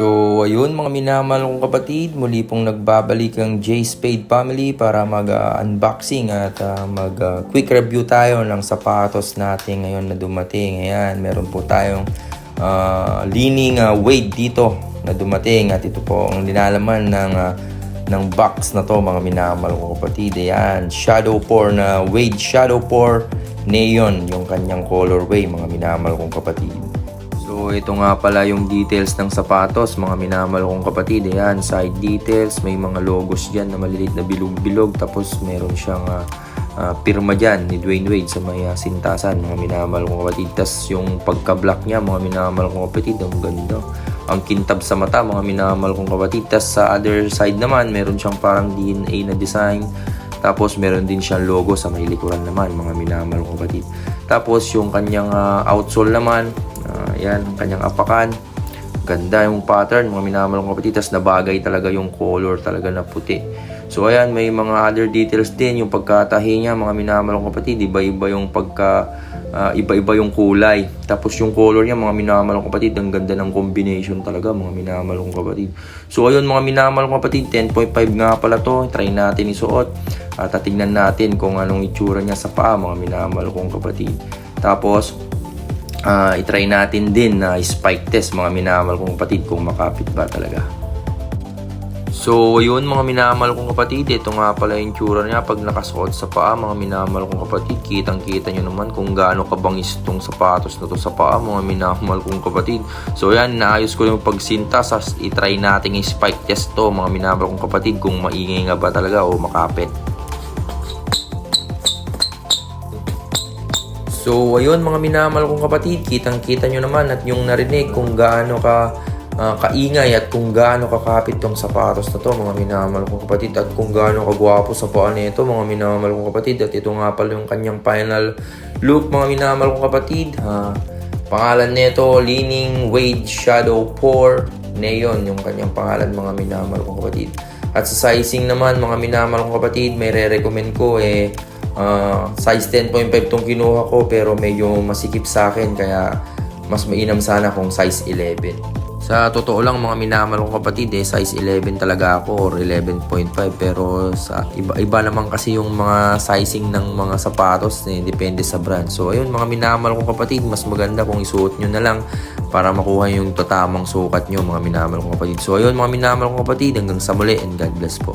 So ayun mga minamahal kong kapatid, muli pong nagbabalik ang J Spade Family para mag-unboxing at mag-quick review tayo ng sapatos natin ngayon na dumating. Ayan, meron po tayong leaning Wade dito na dumating at ito po ang linalaman ng box na to mga minamahal kong kapatid. Ayan, Shadow 4 na Wade Shadow 4 Neon yung kanyang colorway mga minamahal kong kapatid. So ito nga pala yung details ng sapatos mga minamahal kong kapatid. Ayan, side details, may mga logos dyan na maliliit na bilog-bilog. Tapos meron siyang pirma dyan ni Dwayne Wade sa may sintasan mga minamahal kong kapatid. Tapos yung pagka-black niya mga minamahal kong kapatid, ang ganda. Ang kintab sa mata mga minamahal kong kapatid. Tapos sa other side naman meron siyang parang DNA na design. Tapos meron din siyang logo sa may likuran naman mga minamahal kong kapatid. Tapos yung kanyang outsole naman, yan, kanyang apakan. Ganda yung pattern mga minamahal kong kapatid. Tapos nabagay talaga yung color talaga na puti. So ayan, may mga other details din. Yung pagkatahi niya mga minamahal kong kapatid, iba-iba yung iba-iba yung kulay. Tapos yung color niya mga minamahal kong kapatid, ang ganda ng combination talaga mga minamahal kong kapatid. So ayun mga minamahal kong kapatid, 10.5 nga pala to. Try natin isuot at tingnan natin kung anong itsura niya sa paa mga minamahal kong kapatid. Tapos i-try natin din na spike test mga minamahal kong kapatid kung makapit ba talaga. So yun mga minamahal kong kapatid, ito nga pala yung tsura niya pag nakasuot sa paa mga minamahal kong kapatid. Kitang kita nyo naman kung gaano kabangis itong sapatos na to sa paa mga minamahal kong kapatid. So yan, naayos ko yung pagsintas. I-try natin yung spike test to mga minamahal kong kapatid kung maingay nga ba talaga o makapit. So ayun mga minamahal kong kapatid, kitang-kita nyo naman at yung narinig kung gaano kaingay at kung gaano kakapit tong sapatos na to mga minamahal kong kapatid at kung gaano kagwapo sa paa nito mga minamahal kong kapatid. At ito nga pala yung kanyang final look mga minamahal kong kapatid. Pangalan nito, Leaning Wade Shadow 4 Neon yung kanyang pangalan mga minamahal kong kapatid. At sa sizing naman mga minamahal kong kapatid, may re-recommend ko size 10.5 tong kinuha ko pero medyo masikip sa akin kaya mas mainam sana kung size 11. Sa totoo lang mga minamahal kong kapatid, size 11 talaga ako or 11.5 pero sa iba naman kasi yung mga sizing ng mga sapatos depende sa brand. So ayun mga minamahal kong kapatid, mas maganda kung isuot nyo na lang para makuha yung tatamang sukat nyo mga minamahal kong kapatid. So ayun mga minamahal kong kapatid, hanggang sa muli and God bless po.